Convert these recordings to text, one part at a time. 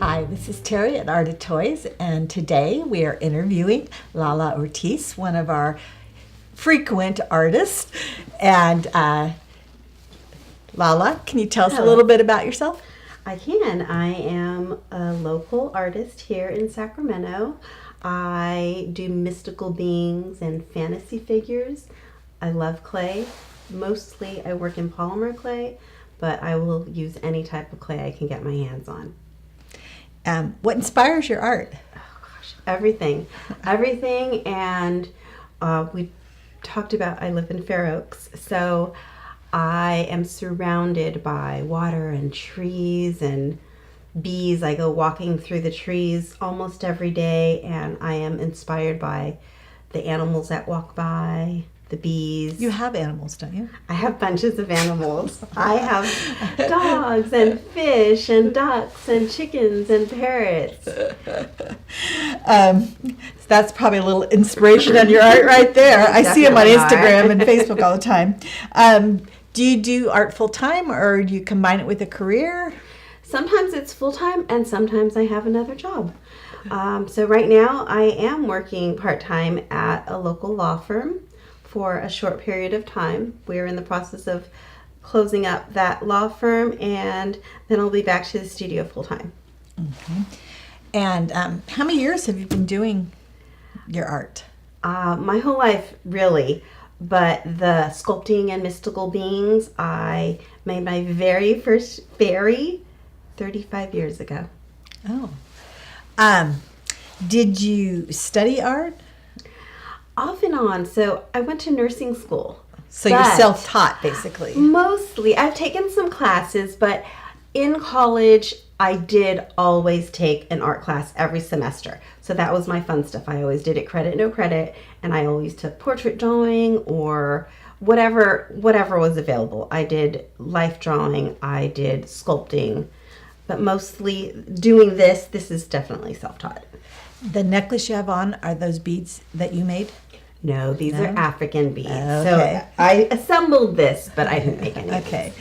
Hi, this is Terry at Art of Toys, and today we are interviewing Lala Ortiz, one of our frequent artists. And Lala, can you tell us a little bit about yourself? I can. I am a local artist here in Sacramento. I do mystical beings and fantasy figures. I love clay. Mostly I work in polymer clay, but I will use any type of clay I can get my hands on. What inspires your art? Oh gosh, everything. Everything, and we talked about I live in Fair Oaks, so I am surrounded by water and trees and bees. I go walking through the trees almost every day, and I am inspired by the animals that walk by, the bees. You have animals, don't you? I have bunches of animals. I have dogs and fish and ducks and chickens and parrots. That's probably a little inspiration on your art right there. I see them on Instagram and Facebook all the time. Do you do art full time, or do you combine it with a career? Sometimes it's full time, and sometimes I have another job. So right now I am working part time at a local law firm for a short period of time. We're in the process of closing up that law firm, and then I'll be back to the studio full time. Okay. And how many years have you been doing your art? My whole life, really. But the sculpting and mystical beings, I made my very first fairy 35 years ago. Oh. Did you study art? Off and on. So I went to nursing school. So you're self-taught, basically. Mostly. I've taken some classes, but in college, I did always take an art class every semester. So that was my fun stuff. I always did it credit, no credit, and I always took portrait drawing or whatever was available. I did life drawing, I did sculpting, but mostly doing this is definitely self-taught. The necklace you have on, are those beads that you made? No, these are African beads. Okay. So I assembled this, but I didn't make any. Okay.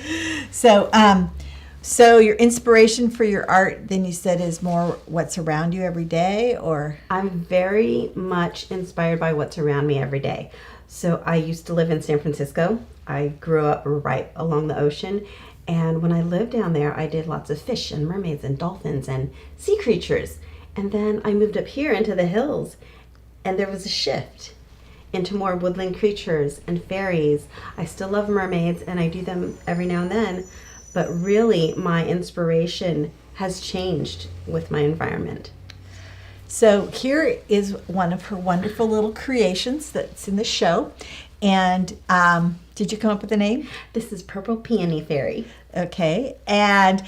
So, so your inspiration for your art, then you said, is more what's around you every day, or? I'm very much inspired by what's around me every day. So I used to live in San Francisco. I grew up right along the ocean. And when I lived down there, I did lots of fish and mermaids and dolphins and sea creatures. And then I moved up here into the hills, and there was a shift into more woodland creatures and fairies. I still love mermaids, and I do them every now and then, but really my inspiration has changed with my environment. So here is one of her wonderful little creations that's in the show. And did you come up with a name? This is Purple Peony Fairy. Okay. And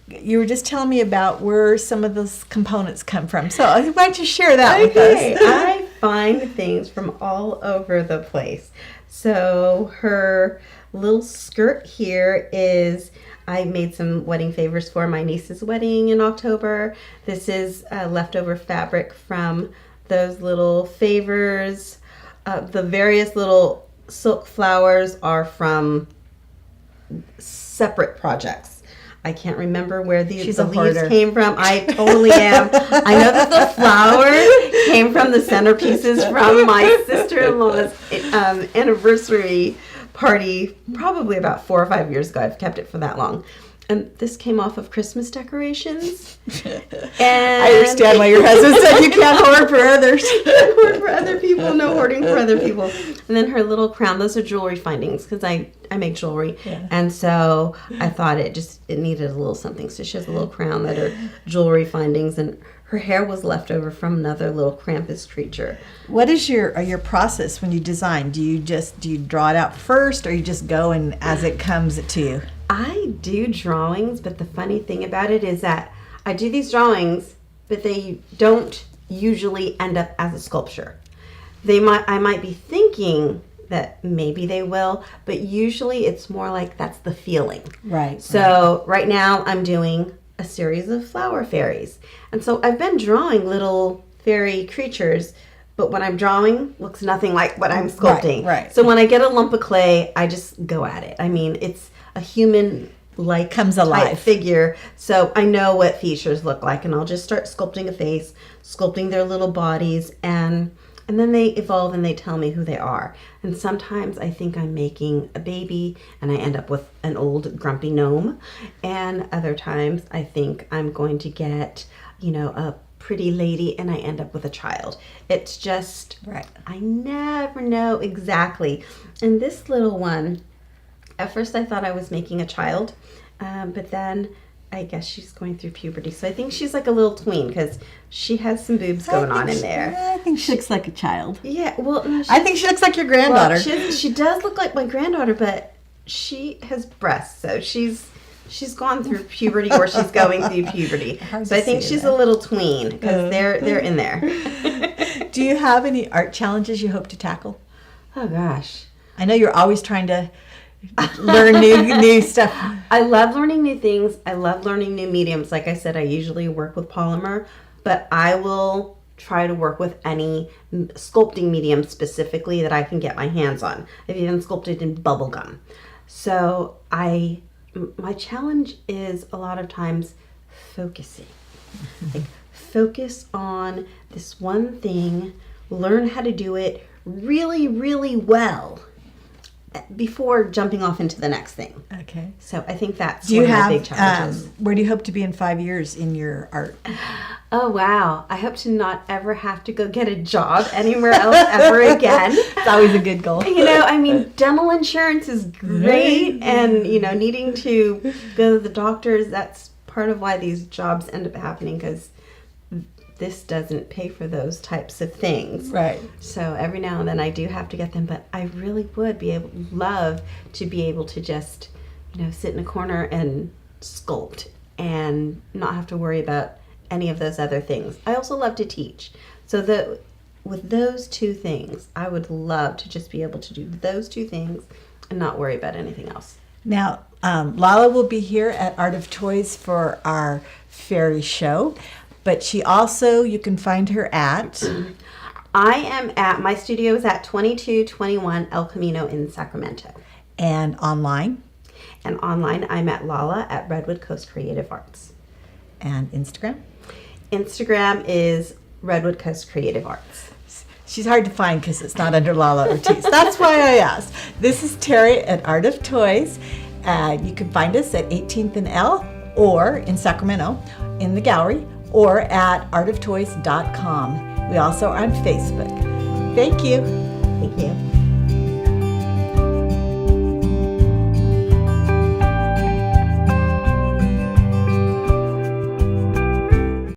you were just telling me about where some of those components come from. So why don't you share that with us? I find things from all over the place. So her little skirt here is, I made some wedding favors for my niece's wedding in October. This is leftover fabric from those little favors. The various little silk flowers are from separate projects. I can't remember where the leaves came from. I totally am. I know that the flowers came from the centerpieces from my sister-in-law's anniversary party, probably about 4 or 5 years ago. I've kept it for that long. And this came off of Christmas decorations. And I understand why your husband said you can't hoard for others. Hoard for other people, no hoarding for other people. And then her little crown, those are jewelry findings, because I make jewelry. Yeah. And so I thought it needed a little something. So she has a little crown that are jewelry findings, and her hair was left over from another little Krampus creature. What is your process when you design? Do you draw it out first, or you just go and as it comes to you? I do drawings, but the funny thing about it is that I do these drawings, but they don't usually end up as a sculpture. I might be thinking that maybe they will, but usually it's more like that's the feeling. Right. So right now I'm doing a series of flower fairies. And so I've been drawing little fairy creatures, but what I'm drawing looks nothing like what I'm sculpting. Right. So when I get a lump of clay, I just go at it. I mean, it's a human like Comes type alive. figure. So I know what features look like, and I'll just start sculpting a face, sculpting their little bodies, and then they evolve and they tell me who they are. And sometimes I think I'm making a baby and I end up with an old grumpy gnome. And other times I think I'm going to get, a pretty lady and I end up with a child. It's just, Right. I never know exactly. And this little one, at first I thought I was making a child, but then I guess she's going through puberty. So I think she's like a little tween because she has some boobs going on in there. I think she looks like a child. Yeah, well, no, I think she looks like your granddaughter. she does look like my granddaughter, but she has breasts, so she's gone through puberty or she's going through puberty. Hard So to I think see she's that. a little tween because they're in there. Do you have any art challenges you hope to tackle? Oh gosh. I know you're always trying to learn new stuff. I love learning new things. I love learning new mediums. Like I said, I usually work with polymer, but I will try to work with any sculpting medium specifically that I can get my hands on. I've even sculpted in bubble gum. So my challenge is a lot of times focusing. Like focus on this one thing, learn how to do it really, really well before jumping off into the next thing. Okay. So I think that's Do you one of have, my big challenges. where do you hope to be in 5 years in your art? Oh, wow. I hope to not ever have to go get a job anywhere else ever again. It's always a good goal. Dental insurance is great, and, needing to go to the doctors, that's part of why these jobs end up happening, because this doesn't pay for those types of things. Right. So every now and then I do have to get them, but I really would love to be able to just, sit in a corner and sculpt and not have to worry about any of those other things. I also love to teach. So with those two things, I would love to just be able to do those two things and not worry about anything else. Now, Lala will be here at Art of Toys for our fairy show, but you can find her at... My studio is at 2221 El Camino in Sacramento. And online. And online, I'm at Lala at Redwood Coast Creative Arts. And Instagram. Instagram is Redwood Coast Creative Arts. She's hard to find because it's not under Lala Ortiz. That's why I asked. This is Terry at Art of Toys. You can find us at 18th and L or in Sacramento in the gallery or at artoftoys.com. We also are on Facebook. Thank you. Thank you.